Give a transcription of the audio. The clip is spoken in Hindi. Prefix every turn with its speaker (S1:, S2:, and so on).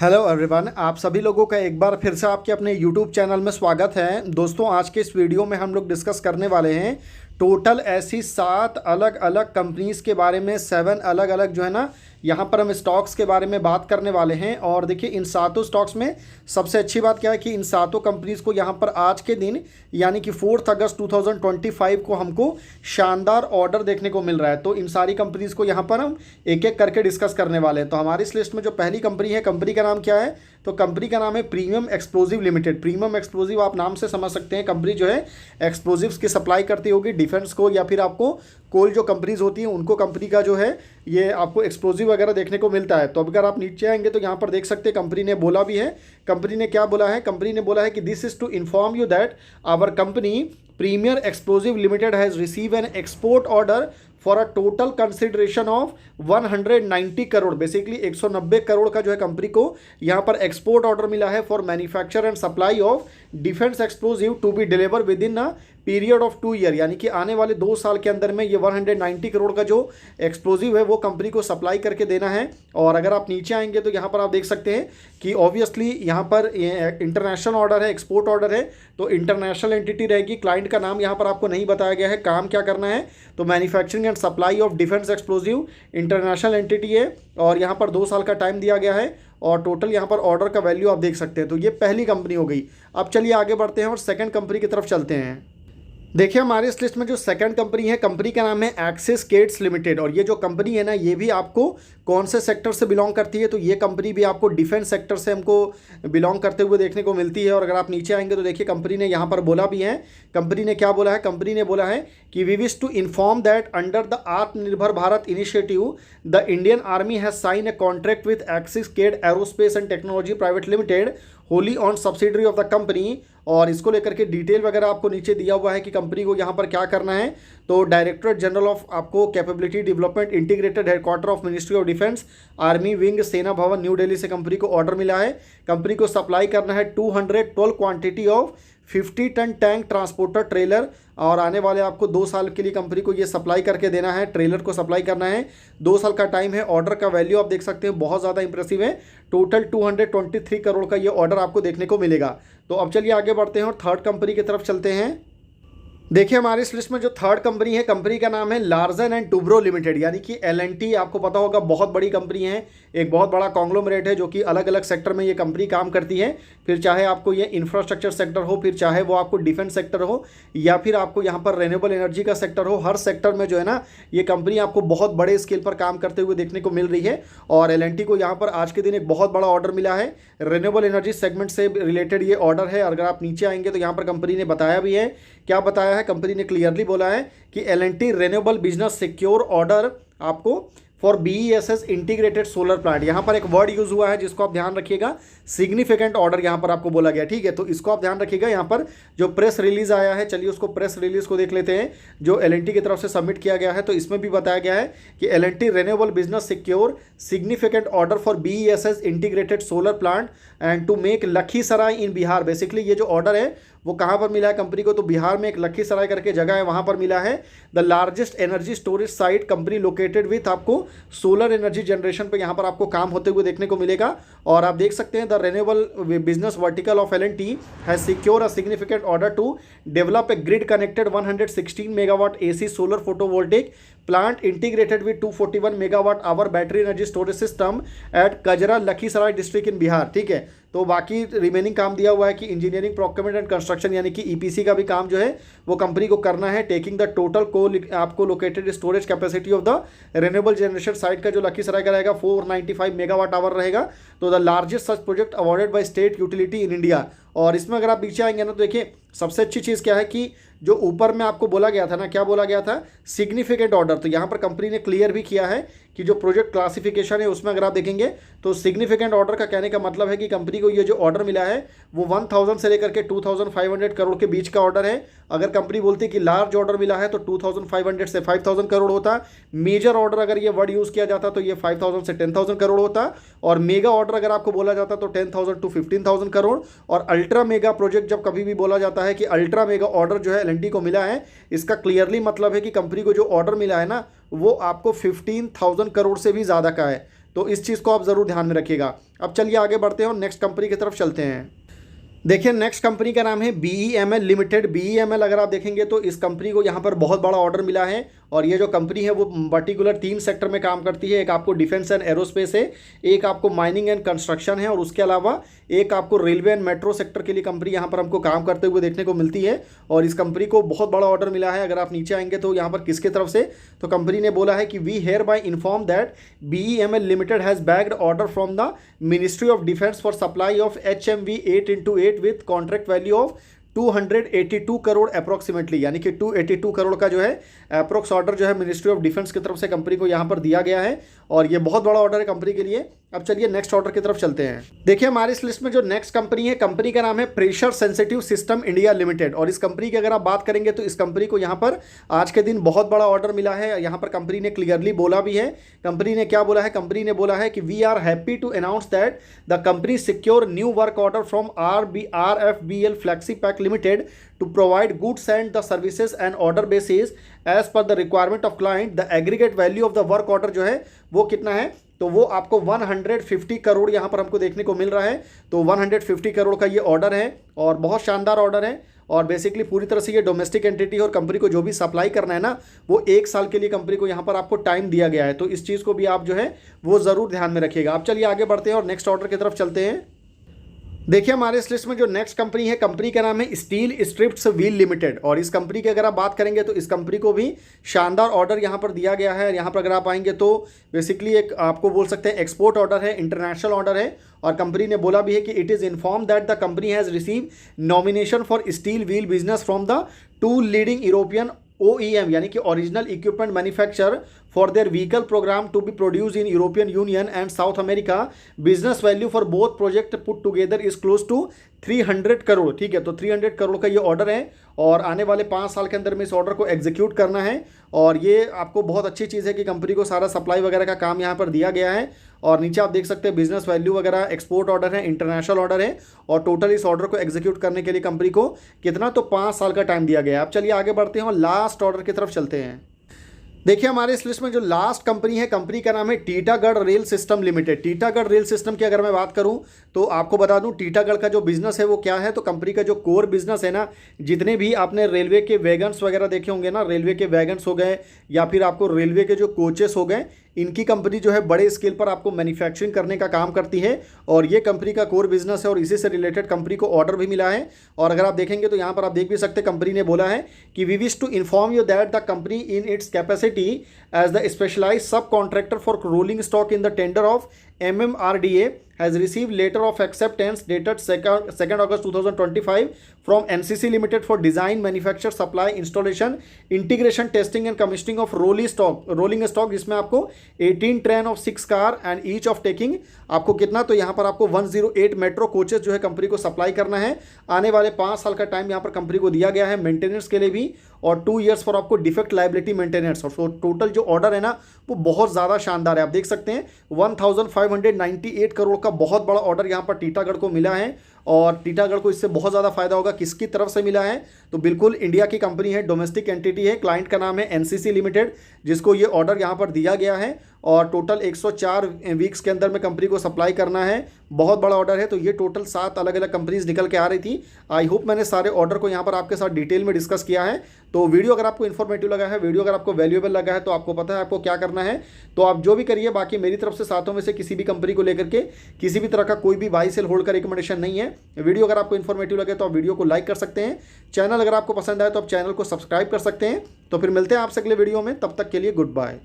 S1: हेलो एवरीवन, आप सभी लोगों का एक बार फिर से आपके अपने यूट्यूब चैनल में स्वागत है। दोस्तों, आज के इस वीडियो में हम लोग डिस्कस करने वाले हैं टोटल ऐसी 7 अलग अलग कंपनीज के बारे में। 7 अलग अलग जो है ना, यहाँ पर हम स्टॉक्स के बारे में बात करने वाले हैं। और देखिए, इन सातों स्टॉक्स में सबसे अच्छी बात क्या है कि इन सातों कंपनीज को यहाँ पर आज के दिन यानी कि 4 अगस्त 2025 को हमको शानदार ऑर्डर देखने को मिल रहा है। तो इन सारी कंपनीज को यहाँ पर हम एक एक करके डिस्कस करने वाले हैं। तो हमारी इस लिस्ट में जो पहली कंपनी है, कंपनी का नाम क्या है? तो कंपनी का नाम है premium explosive limited. Premium explosive आप नाम से समझ सकते हैं, कंपनी जो है एक्सप्लोजिव्स की सप्लाई करती होगी डिफेंस को, या फिर आपको कोल जो कंपनीज होती हैं उनको कंपनी का जो है ये आपको एक्सप्लोजिव वगैरह देखने को मिलता है। तो अगर आप नीचे आएंगे तो यहाँ पर देख सकते हैं कंपनी ने बोला भी है। कंपनी ने क्या बोला है? कंपनी ने बोला है कि this is to inform you that our company premier explosive limited has receive an export order for a total consideration of 190 crore. Basically 190 crore का जो है कंपनी को यहाँ पर एक्सपोर्ट ऑर्डर मिला है for manufacture and supply of defence explosive to be deliver within a period of 2 year. यानी कि आने वाले 2 साल के अंदर में ये 190 करोड़ का जो एक्सप्लोजिव है वो कंपनी को सप्लाई करके देना है। और अगर आप नीचे आएंगे तो यहाँ पर आप देख सकते हैं कि ऑब्वियसली यहाँ पर इंटरनेशनल ऑर्डर है, एक्सपोर्ट ऑर्डर है, तो इंटरनेशनल एंटिटी रहेगी। क्लाइंट का नाम यहाँ पर आपको नहीं बताया गया है, काम क्या करना है। तो manufacturing and supply of defence explosive international entity है, और यहाँ पर 2 साल का टाइम दिया गया है। और टोटल यहाँ पर ऑर्डर का वैल्यू आप देख सकते हैं। तो ये पहली कंपनी हो गई। अब चलिए आगे बढ़ते हैं और सेकंड कंपनी की तरफ चलते हैं। देखिए, हमारे इस लिस्ट में जो सेकंड कंपनी है, कंपनी का नाम है एक्सिस केट्स लिमिटेड। और ये जो कंपनी है ना, ये भी आपको कौन से सेक्टर से बिलोंग करती है? तो ये कंपनी भी आपको डिफेंस सेक्टर से हमको बिलोंग करते हुए देखने को मिलती है। और अगर आप नीचे आएंगे तो देखिए कंपनी ने यहाँ पर बोला भी है। कंपनी ने क्या बोला है? कंपनी ने बोला है कि we wish to inform that under the Aatmanirbhar Bharat initiative the Indian army has signed a contract with Axiscades aerospace and technology private limited wholly owned subsidiary of the company. और इसको लेकर के डिटेल वगैरह आपको नीचे दिया हुआ है कि कंपनी को यहाँ पर क्या करना है। तो डायरेक्टरेट जनरल ऑफ आपको capability development integrated headquarter of ministry of defence army wing सेना भवन न्यू दिल्ली से कंपनी को ऑर्डर मिला है। कंपनी को सप्लाई करना है 212 quantity of 50 tonne tank transporter trailer. और आने वाले आपको 2 साल के लिए कंपनी को ये सप्लाई करके देना है, ट्रेलर को सप्लाई करना है। 2 साल का टाइम है। ऑर्डर का वैल्यू आप देख सकते हैं, बहुत ज़्यादा इंप्रेसिव है। टोटल 223 करोड़ का ये ऑर्डर आपको देखने को मिलेगा। तो अब चलिए आगे बढ़ते हैं और थर्ड कंपनी की तरफ चलते हैं। देखिए, हमारी इस लिस्ट में जो थर्ड कंपनी है, कंपनी का नाम है लार्सन एंड टुब्रो लिमिटेड। यानी कि L&T आपको पता होगा, बहुत बड़ी कंपनी है, एक बहुत बड़ा कॉन्ग्लोमरेट है जो कि अलग अलग सेक्टर में ये कंपनी काम करती है। फिर चाहे आपको ये इंफ्रास्ट्रक्चर सेक्टर हो, फिर चाहे वो आपको डिफेंस सेक्टर हो, या फिर आपको यहाँ पर रेन्यूएबल एनर्जी का सेक्टर हो, हर सेक्टर में जो है ना ये कंपनी आपको बहुत बड़े स्केल पर काम करते हुए देखने को मिल रही है। और L&T को यहाँ पर आज के दिन एक बहुत बड़ा ऑर्डर मिला है, रेन्यूएबल एनर्जी सेगमेंट से रिलेटेड ये ऑर्डर है। अगर आप नीचे आएंगे तो यहाँ पर कंपनी ने बताया भी है, क्या बताया है? कंपनी ने क्लियरली बोला है कि L&T renewable business secure order आपको for BESS integrated solar plant. यहाँ पर एक वर्ड यूज हुआ है जिसको आप ध्यान रखिएगा, सिग्निफिकेंट ऑर्डर यहाँ पर आपको बोला गया। ठीक है, तो इसको आप ध्यान रखिएगा। यहाँ पर जो प्रेस रिलीज आया है, चलिए उसको प्रेस रिलीज को देख लेते हैं जो L&T की तरफ से सबमिट किया गया है। तो इसमें भी बताया गया है कि L&T renewable business secure significant order for BESS integrated solar plant and to make Lakhisarai in Bihar. Basically ये जो ऑर्डर है वो कहाँ पर मिला है कंपनी को? तो बिहार में एक लखीसराय करके जगह है, वहाँ पर मिला है। The largest energy storage site company located with आपको सोलर एनर्जी जनरेशन पे यहाँ पर आपको काम होते हुए देखने को मिलेगा। और आप देख सकते हैं the renewable business vertical of L&T has secure a significant order to develop a grid connected 116 megawatt AC solar photovoltaic plant integrated with 241 megawatt hour battery energy storage system at Kajra Lakhisarai district in Bihar. ठीक है, तो बाकी रिमेनिंग काम दिया हुआ है कि इंजीनियरिंग प्रोक्योरमेंट एंड कंस्ट्रक्शन यानी कि EPC का भी काम जो है वो कंपनी को करना है। टेकिंग द टोटल को आपको located storage capacity of the renewable generation site का जो लखीसराय का रहेगा 495 मेगावाट आवर रहेगा। तो the largest such project awarded by state utility in India. और इसमें अगर आप पीछे आएंगे ना तो देखिए सबसे अच्छी चीज़ क्या है कि जो ऊपर में आपको बोला गया था ना, क्या बोला गया था? Significant order. तो यहाँ पर कंपनी ने क्लियर भी किया है कि जो प्रोजेक्ट क्लासिफिकेशन है उसमें अगर आप देखेंगे तो सिग्निफिकेंट ऑर्डर का कहने का मतलब है कि कंपनी को ये जो ऑर्डर मिला है वो 1000 से लेकर के 2500 करोड़ के बीच का ऑर्डर है। अगर कंपनी बोलती है कि लार्ज ऑर्डर मिला है तो 2500 से 5000 करोड़ होता। मेजर ऑर्डर अगर ये वर्ड यूज़ किया जाता तो ये 5000 से 10000 करोड़ होता। और मेगा ऑर्डर अगर आपको बोला जाता तो 10,000 टू 15,000 करोड़। और अल्ट्रा मेगा प्रोजेक्ट जब कभी भी बोला जाता है कि अल्ट्रा मेगा ऑर्डर जो है L&T को मिला है, इसका क्लियरली मतलब है कि कंपनी को जो ऑर्डर मिला है ना वो आपको 15,000 करोड़ से भी ज़्यादा का है। तो इस चीज़ को आप ज़रूर ध्यान में रखिएगा। अब चलिए आगे बढ़ते हैं और नेक्स्ट कंपनी की तरफ चलते हैं। देखिए नेक्स्ट कंपनी का नाम है BEML लिमिटेड। BEML अगर आप देखेंगे तो इस कंपनी को यहाँ पर बहुत बड़ा ऑर्डर मिला है और ये जो कंपनी है वो पर्टिकुलर 3 सेक्टर में काम करती है। एक आपको डिफेंस एंड एरोस्पेस है, एक आपको माइनिंग एंड कंस्ट्रक्शन है और उसके अलावा एक आपको रेलवे एंड मेट्रो सेक्टर के लिए कंपनी यहाँ पर हमको काम करते हुए देखने को मिलती है। और इस कंपनी को बहुत बड़ा ऑर्डर मिला है। अगर आप नीचे आएंगे तो यहाँ पर किसके तरफ से, तो कंपनी ने बोला है कि we hereby inform that BEML limited has bagged order from the ministry of defence for supply of HMV 8x8 with contract value of 282 crore approximately, यानी कि 282 करोड़ का जो है अप्रॉक्स ऑर्डर जो है मिनिस्ट्री ऑफ डिफेंस की तरफ से कंपनी को यहाँ पर दिया गया है और ये बहुत बड़ा ऑर्डर है कंपनी के लिए। अब चलिए नेक्स्ट ऑर्डर की तरफ चलते हैं। देखिए हमारी इस लिस्ट में जो नेक्स्ट कंपनी है, कंपनी का नाम है pressure sensitive system India limited. और इस कंपनी की अगर आप बात करेंगे तो इस कंपनी को यहाँ पर आज के दिन बहुत बड़ा ऑर्डर मिला है। यहाँ पर कंपनी ने क्लियरली बोला भी है। कंपनी ने क्या बोला है, कंपनी ने बोला है कि we are happy to announce that the company secure new work order from RFBL flexi pack limited to provide goods and the services and order basis as per the requirement of client। the aggregate value of the work order जो है वो कितना है, तो वो आपको 150 करोड़ यहाँ पर हमको देखने को मिल रहा है। तो 150 करोड़ का ये ऑर्डर है और बहुत शानदार ऑर्डर है और बेसिकली पूरी तरह से ये डोमेस्टिक एंटिटी और कंपनी को जो भी सप्लाई करना है ना, वो 1 साल के लिए कंपनी को यहाँ पर आपको टाइम दिया गया है। तो इस चीज़ को भी आप जो है वो ज़रूर ध्यान में रखिएगा। अब चलिए आगे बढ़ते हैं और नेक्स्ट ऑर्डर की तरफ चलते हैं। देखिए हमारे इस लिस्ट में जो नेक्स्ट कंपनी है, कंपनी का नाम है स्टील स्ट्रिप्स व्हील लिमिटेड। और इस कंपनी की अगर आप बात करेंगे तो इस कंपनी को भी शानदार ऑर्डर यहाँ पर दिया गया है। यहाँ पर अगर आप आएंगे तो बेसिकली एक आपको बोल सकते हैं एक्सपोर्ट ऑर्डर है, इंटरनेशनल ऑर्डर है। और कंपनी ने बोला भी है कि it is inform that the company has receive nomination for steel wheel business from the 2 leading European OEM यानी कि original equipment manufacture for their vehicle programme to be produce in European Union and South America. Business value for both project put together is close to 300 crore. ठीक है, तो 300 करोड़ का ये ऑर्डर है और आने वाले 5 साल के अंदर में इस ऑर्डर को एग्जीक्यूट करना है। और ये आपको बहुत अच्छी चीज़ है कि कंपनी को सारा सप्लाई वगैरह का काम यहाँ पर दिया गया है। और नीचे आप देख सकते हैं बिजनेस वैल्यू वगैरह, एक्सपोर्ट ऑर्डर है, इंटरनेशनल ऑर्डर है और टोटल इस ऑर्डर को एग्जीक्यूट करने के लिए कंपनी को कितना, तो 5 साल का टाइम दिया गया है। अब चलिए आगे बढ़ते हैं और लास्ट ऑर्डर की तरफ चलते हैं। देखिए हमारे इस लिस्ट में जो लास्ट कंपनी है, कंपनी का नाम है Titagarh rail system limited. Titagarh rail system की अगर मैं बात करूं तो आपको बता दूं टीटागढ़ का जो बिजनेस है वो क्या है। तो कंपनी का जो कोर बिजनेस है ना, जितने भी आपने रेलवे के वैगन्स वगैरह देखे होंगे ना, रेलवे के वैगन्स हो गए या फिर आपको रेलवे के जो कोचेस हो गए, इनकी कंपनी जो है बड़े स्केल पर आपको मैन्युफैक्चरिंग करने का काम करती है और ये कंपनी का कोर बिजनेस है और इसी से रिलेटेड कंपनी को ऑर्डर भी मिला है। और अगर आप देखेंगे तो यहाँ पर आप देख भी सकते हैं, कंपनी ने बोला है कि we wish to inform you that the company in its capacity as the specialised subcontractor for rolling stock in the tender of MMRDA has received letter of acceptance dated 2nd August 2025 from NCC Limited for design, manufacture, supply, installation, integration, testing and commissioning of rolling stock जिसमें आपको 18 train of 6 car and each of taking आपको कितना, तो यहाँ पर आपको 108 मेट्रो कोचेस जो है कंपनी को सप्लाई करना है। आने वाले 5 साल का टाइम यहाँ पर कंपनी को दिया गया है मेंटेनेंस के लिए भी और 2 years फॉर आपको डिफेक्ट लाइबिलिटी मेंटेनेंस। और टोटल जो ऑर्डर है ना वो बहुत ज़्यादा शानदार है। आप देख सकते हैं 1598 करोड़ का बहुत बड़ा ऑर्डर यहाँ पर टीटागढ़ को मिला है और टीटागढ़ को इससे बहुत ज़्यादा फायदा होगा। किसकी तरफ से मिला है, तो बिल्कुल इंडिया की कंपनी है, डोमेस्टिक एंटिटी है। क्लाइंट का नाम है NCC लिमिटेड, जिसको ये ऑर्डर यहाँ पर दिया गया है और टोटल 104 वीक्स के अंदर में कंपनी को सप्लाई करना है। बहुत बड़ा ऑर्डर है। तो ये टोटल 7 अलग अलग कंपनीज निकल के आ रही थी। आई होप मैंने सारे ऑर्डर को यहाँ पर आपके साथ डिटेल में डिस्कस किया है। तो वीडियो अगर आपको इन्फॉर्मेटिव लगा है, वीडियो अगर आपको वैल्यूएबल लगा है, तो आपको पता है आपको क्या करना है, तो आप जो भी करिए। बाकी मेरी तरफ से सातों में से किसी भी कंपनी को लेकर के किसी भी तरह का कोई भी बाई सेल होल्ड का रिकमेंडेशन नहीं है। वीडियो अगर आपको इन्फॉर्मेटिव लगे तो आप वीडियो को लाइक कर सकते हैं। चैनल अगर आपको पसंद आए तो आप चैनल को सब्सक्राइब कर सकते हैं। तो फिर मिलते हैं आपसे अगले वीडियो में, तब तक के लिए गुड बाय।